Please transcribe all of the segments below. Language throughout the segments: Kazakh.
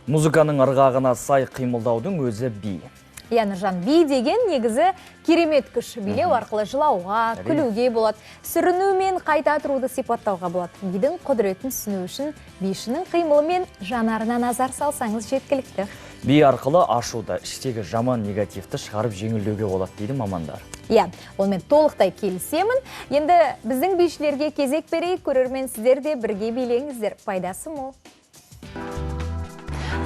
Музыканың ырғағына сай қимылдаудың өзі би. Нұржан, би деген негізі керемет күш. Билеу арқылы жылауға, күлуге болады. Сүріну мен қайта тұруды сипаттауға болады. Бидің құдіретін түсіну үшін бишінің қимылы мен жанарына назар салсаңыз жеткілікті. Би арқылы ашуды, іштегі жаман негативті шығарып жеңілдеуге болады дейді мамандар. Онымен толықтай келісемін. Енді біздің бишілерге кезек берейік, көрермен сіздер де бірге билеңіздер. Пайдасы мол.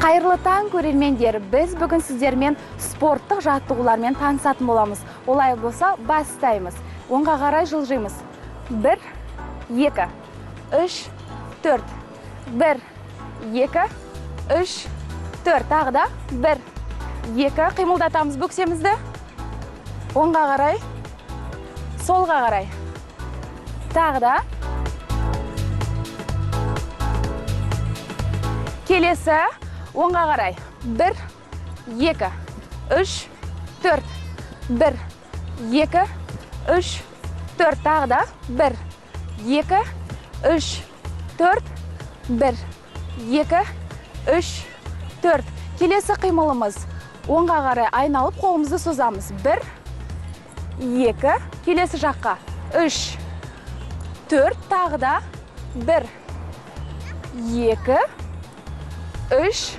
Қайырлы таң, көрермендер, біз бүгін сіздермен спорттық жаттығулармен танысатын боламыз. Олай болса, бастаймыз. Оңға қарай жылжимыз. 1, 2, 3, 4. 1, 2, 3, 4. Тағы да 1, 2. Қимылдатамыз бөксемізді. Оңға қарай, солға қарай. Тағы да. Келесі. Оңға қарай. 1, 2, 3, 4. 1, 2, 3, 4. Тағы да. 1, 2, 3, 4. 1, 2, 3, 4. Келесі қимылымыз. Оңға қарай айналып қолымызды созамыз. 1, 2. Келесі жаққа. 3, 4. Тағы да. 1, 2, 3,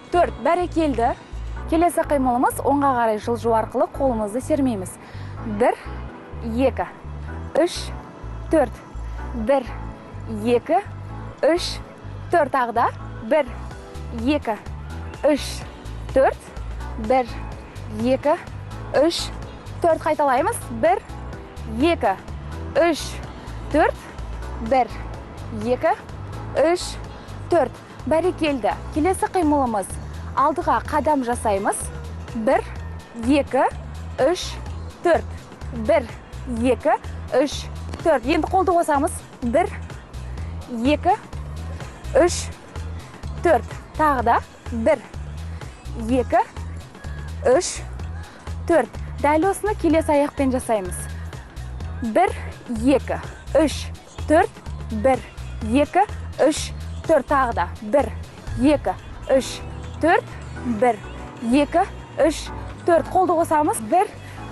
4. Бәрекелді. Келесі қимылымыз оңға қарай жылжу арқылы қолымызды сермейміз. 1, 2, 3, 4. 1, 2, 3, 4. Тағы да. 1, 2, 3, 4. 1, 2, 3, 4. Қайталаймыз. 1, 2, 3, 4. 1, 2, 3, 4. Бәрекелді. Келесі қимылымыз. Алдыға қадам жасаймыз. 1, 2, 3, 4. 1, 2, 3, 4. Енді қолды қосамыз. 1, 2, 3, 4. Тағы да. 1, 2, 3, 4. Дәл осыны келесі аяқпен жасаймыз. 1, 2, 3, 4. 1, 2, 3, 4. Тағы да. 1, 2, 3, 4. 1, 2, 3, 4. Қолды қосамыз. 1,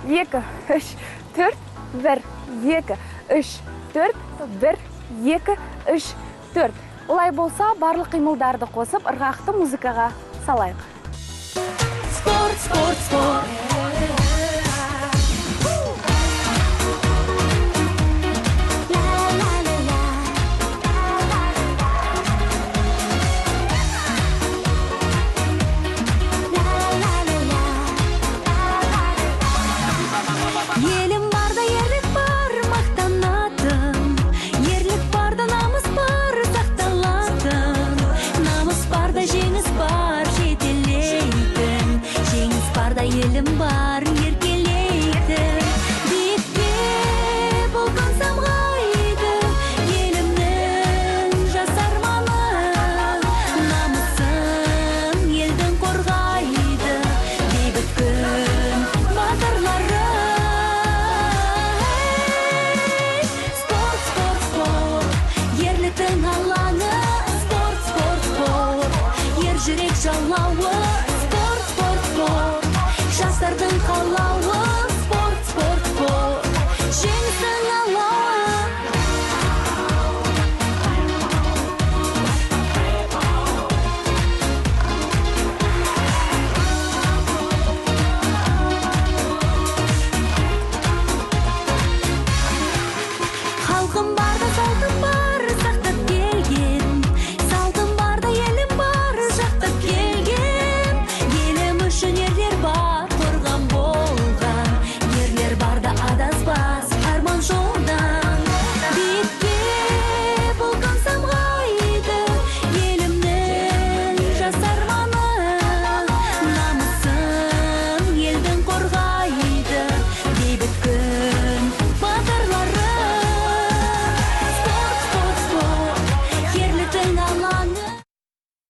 2, 3, 4. 1, 2, 3, 4. 1, 2, 3, 4. Олай болса, барлық қимылдарды қосып, ырғақты музыкаға салайық. Спорт, спорт, спорт. Елім бар, еркелейді, биікте болған самғайды, елімнің жас арманы, намысын елдің қорғайды, бейбіт күн батырлары. Спорт, спорт, спорт, ерліктің алаңы, спорт, спорт, спорт, ер жүрек жалауы. Жастардың қалауы, спорт, спорт, спорт, жеңістің алауы. Халқым барда салтым